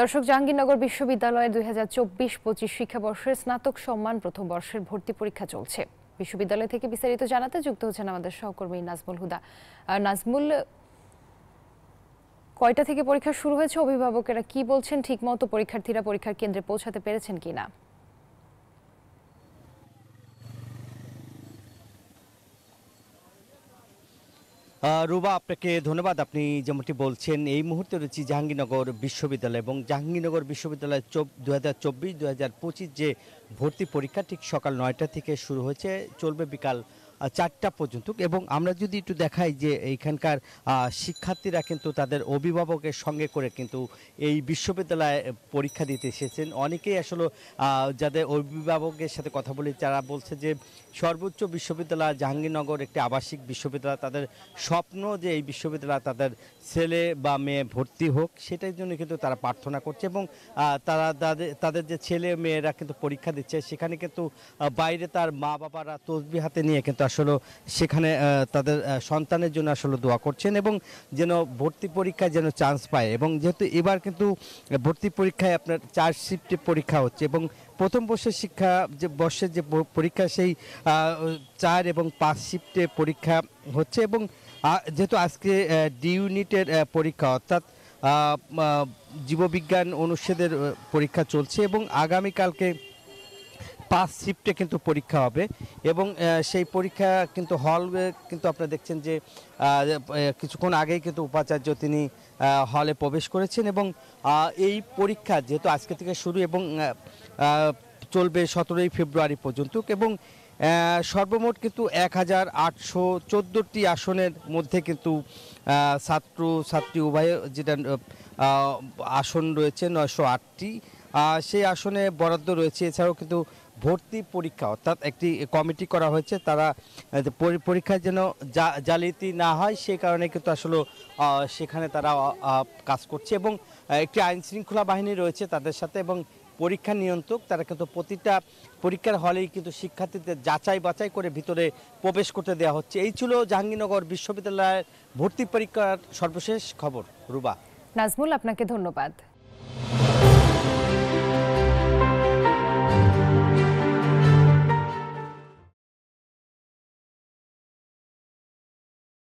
দর্শক, জাহাঙ্গীরনগর বিশ্ববিদ্যালয়ে 2024-25 শিক্ষাবর্ষের স্নাতক সম্মান প্রথম বর্ষের ভর্তি পরীক্ষা চলছে। বিশ্ববিদ্যালয় থেকে বিস্তারিত জানাতে যুক্ত হচ্ছেন আমাদের সহকর্মী নাজমুল হুদা। নাজমুল, কয়টা থেকে পরীক্ষা শুরু হয়েছে? অভিভাবকেরা কি বলছেন? ঠিকমতো পরীক্ষার্থীরা পরীক্ষার কেন্দ্রে পৌঁছাতে পেরেছেন কিনা? রুবা, আপনাকে ধন্যবাদ। আপনি যেমনটি বলছেন, এই মুহূর্তে রয়েছি জাহাঙ্গীরনগর বিশ্ববিদ্যালয় এবং জাহাঙ্গীরনগর বিশ্ববিদ্যালয় 2024-2025 যে ভর্তি পরীক্ষা ঠিক সকাল 9টা থেকে শুরু হয়েছে, চলবে বিকাল 4টা পর্যন্ত। এবং আমরা যদি একটু দেখাই যে এইখানকার শিক্ষার্থীরা কিন্তু তাদের অভিভাবকের সঙ্গে করে কিন্তু এই বিশ্ববিদ্যালয়ে পরীক্ষা দিতে এসেছেন। অনেকেই আসলে যাদের অভিভাবকের সাথে কথা বলি, যারা বলছে যে সর্বোচ্চ বিশ্ববিদ্যালয় জাহাঙ্গীরনগর একটি আবাসিক বিশ্ববিদ্যালয়, তাদের স্বপ্ন যে এই বিশ্ববিদ্যালয়ে তাদের ছেলে বা মেয়ে ভর্তি হোক, সেটার জন্য কিন্তু তারা প্রার্থনা করছে। এবং তারা তাদের যে ছেলে মেয়েরা কিন্তু পরীক্ষা দিচ্ছে, সেখানে কিন্তু বাইরে তার মা বাবারা তসবিহ হাতে নিয়ে কিন্তু আসলে সেখানে তাদের সন্তানের জন্য আসলে দোয়া করছেন এবং যেন ভর্তি পরীক্ষায় যেন চান্স পায়। এবং যেহেতু এবার কিন্তু ভর্তি পরীক্ষায় আপনার 4 শিফটে পরীক্ষা হচ্ছে এবং প্রথম বর্ষের যে পরীক্ষা সেই 4 এবং 5 শিফটে পরীক্ষা হচ্ছে। এবং যেহেতু আজকে ডি ইউনিটের পরীক্ষা, অর্থাৎ জীববিজ্ঞান অনুষদের পরীক্ষা চলছে এবং আগামীকালকে 5 শিফটে কিন্তু পরীক্ষা হবে। এবং সেই পরীক্ষা কিন্তু হল কিন্তু আপনারা দেখছেন যে কিছুক্ষণ আগেই কিন্তু উপাচার্য তিনি হলে প্রবেশ করেছেন। এবং এই পরীক্ষা যেহেতু আজকে থেকে শুরু এবং চলবে 17ই ফেব্রুয়ারি পর্যন্ত এবং সর্বমোট কিন্তু 1814টি আসনের মধ্যে কিন্তু ছাত্রী উভয় যেটা আসন রয়েছে 908টি, সেই আসনে বরাদ্দ রয়েছে। এছাড়াও কিন্তু ভর্তি পরীক্ষা অর্থাৎ একটি কমিটি করা হয়েছে, তারা পরীক্ষায় যেন জালিয়াতি না হয় সেই কারণে কিন্তু আসলে সেখানে তারা কাজ করছে। এবং একটি আইন শৃঙ্খলা বাহিনী রয়েছে তাদের সাথে এবং পরীক্ষা নিয়ন্ত্রক, তারা কিন্তু প্রতিটা পরীক্ষার হলেই কিন্তু শিক্ষার্থীদের যাচাই বাছাই করে ভিতরে প্রবেশ করতে দেওয়া হচ্ছে। এই ছিল জাহাঙ্গীরনগর বিশ্ববিদ্যালয়ের ভর্তি পরীক্ষার সর্বশেষ খবর। রুবা। নাজমুল, আপনাকে ধন্যবাদ।